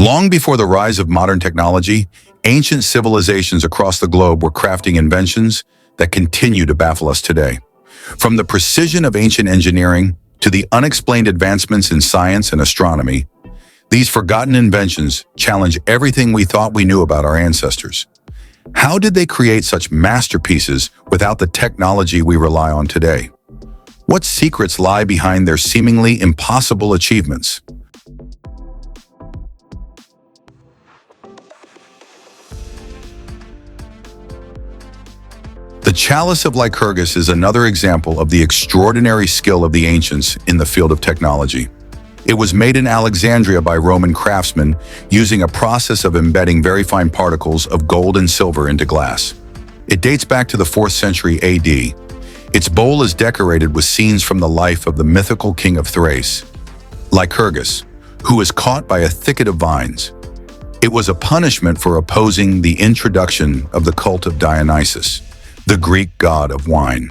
Long before the rise of modern technology, ancient civilizations across the globe were crafting inventions that continue to baffle us today. From the precision of ancient engineering to the unexplained advancements in science and astronomy, these forgotten inventions challenge everything we thought we knew about our ancestors. How did they create such masterpieces without the technology we rely on today? What secrets lie behind their seemingly impossible achievements? The chalice of Lycurgus is another example of the extraordinary skill of the ancients in the field of technology. It was made in Alexandria by Roman craftsmen using a process of embedding very fine particles of gold and silver into glass. It dates back to the 4th century AD. Its bowl is decorated with scenes from the life of the mythical king of Thrace, Lycurgus, who was caught by a thicket of vines. It was a punishment for opposing the introduction of the cult of Dionysus, the Greek god of wine.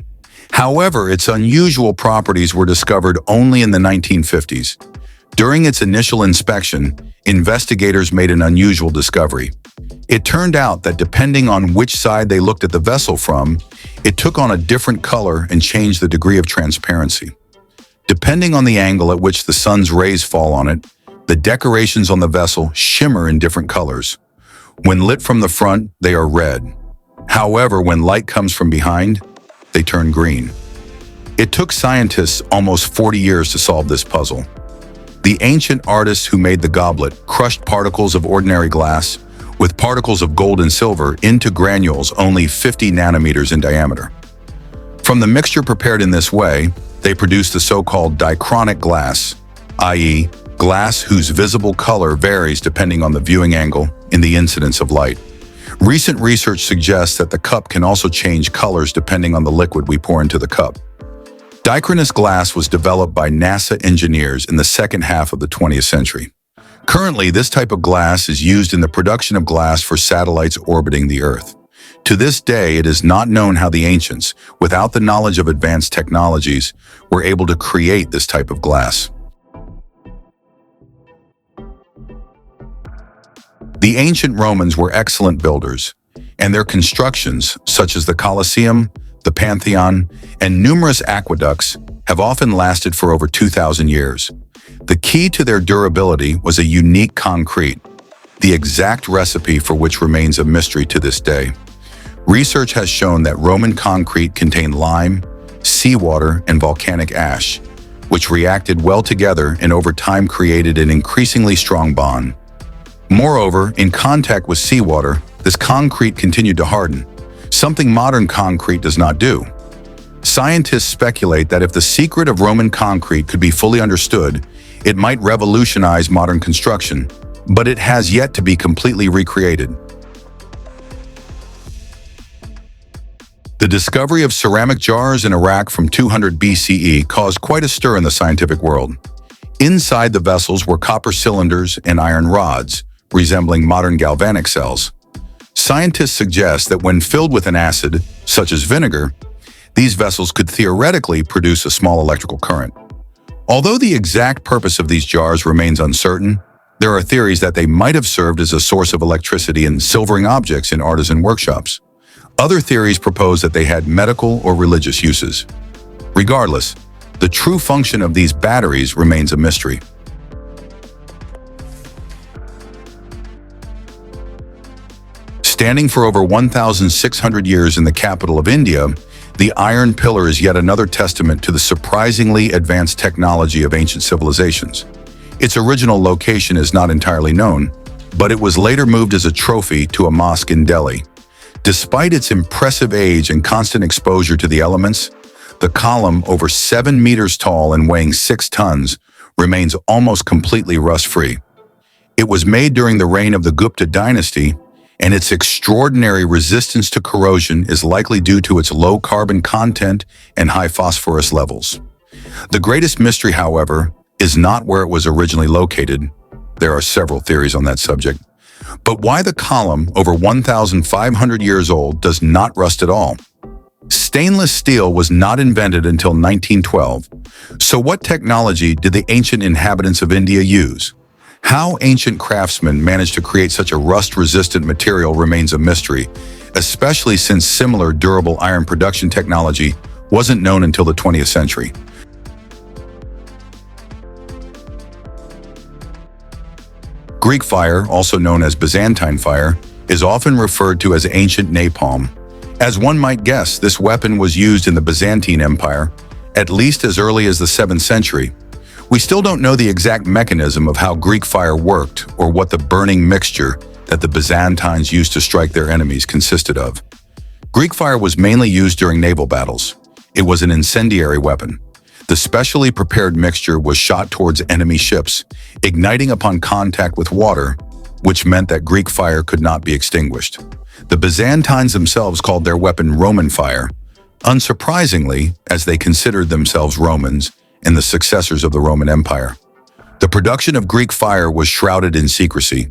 However, its unusual properties were discovered only in the 1950s. During its initial inspection, investigators made an unusual discovery. It turned out that depending on which side they looked at the vessel from, it took on a different color and changed the degree of transparency. Depending on the angle at which the sun's rays fall on it, the decorations on the vessel shimmer in different colors. When lit from the front, they are red. However, when light comes from behind, they turn green. It took scientists almost 40 years to solve this puzzle. The ancient artists who made the goblet crushed particles of ordinary glass with particles of gold and silver into granules only 50 nanometers in diameter. From the mixture prepared in this way, they produced the so-called diachronic glass, i.e., glass whose visible color varies depending on the viewing angle in the incidence of light. Recent research suggests that the cup can also change colors depending on the liquid we pour into the cup. Diachronous glass was developed by NASA engineers in the second half of the 20th century. Currently, this type of glass is used in the production of glass for satellites orbiting the Earth. To this day, it is not known how the ancients, without the knowledge of advanced technologies, were able to create this type of glass. The ancient Romans were excellent builders, and their constructions, such as the Colosseum, the Pantheon, and numerous aqueducts, have often lasted for over 2,000 years. The key to their durability was a unique concrete, the exact recipe for which remains a mystery to this day. Research has shown that Roman concrete contained lime, seawater, and volcanic ash, which reacted well together and over time created an increasingly strong bond. Moreover, in contact with seawater, this concrete continued to harden, something modern concrete does not do. Scientists speculate that if the secret of Roman concrete could be fully understood, it might revolutionize modern construction, but it has yet to be completely recreated. The discovery of ceramic jars in Iraq from 200 BCE caused quite a stir in the scientific world. Inside the vessels were copper cylinders and iron rods, resembling modern galvanic cells. Scientists suggest that when filled with an acid, such as vinegar, these vessels could theoretically produce a small electrical current. Although the exact purpose of these jars remains uncertain, there are theories that they might have served as a source of electricity in silvering objects in artisan workshops. Other theories propose that they had medical or religious uses. Regardless, the true function of these batteries remains a mystery. Standing for over 1,600 years in the capital of India, the Iron Pillar is yet another testament to the surprisingly advanced technology of ancient civilizations. Its original location is not entirely known, but it was later moved as a trophy to a mosque in Delhi. Despite its impressive age and constant exposure to the elements, the column, over 7 meters tall and weighing 6 tons, remains almost completely rust-free. It was made during the reign of the Gupta dynasty, and its extraordinary resistance to corrosion is likely due to its low carbon content and high phosphorus levels. The greatest mystery, however, is not where it was originally located. There are several theories on that subject. But why the column, over 1,500 years old, does not rust at all. Stainless steel was not invented until 1912. So what technology did the ancient inhabitants of India use? How ancient craftsmen managed to create such a rust-resistant material remains a mystery, especially since similar durable iron production technology wasn't known until the 20th century. Greek fire, also known as Byzantine fire, is often referred to as ancient napalm. As one might guess, this weapon was used in the Byzantine Empire, at least as early as the 7th century. We still don't know the exact mechanism of how Greek fire worked or what the burning mixture that the Byzantines used to strike their enemies consisted of. Greek fire was mainly used during naval battles. It was an incendiary weapon. The specially prepared mixture was shot towards enemy ships, igniting upon contact with water, which meant that Greek fire could not be extinguished. The Byzantines themselves called their weapon Roman fire, unsurprisingly, as they considered themselves Romans and the successors of the Roman Empire. The production of Greek fire was shrouded in secrecy.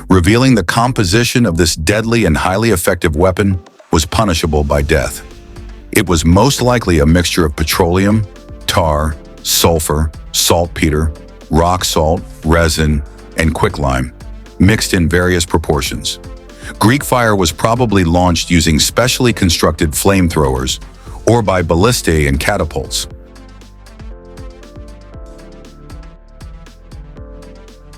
Revealing the composition of this deadly and highly effective weapon was punishable by death. It was most likely a mixture of petroleum, tar, sulfur, saltpeter, rock salt, resin, and quicklime, mixed in various proportions. Greek fire was probably launched using specially constructed flamethrowers or by ballistae and catapults.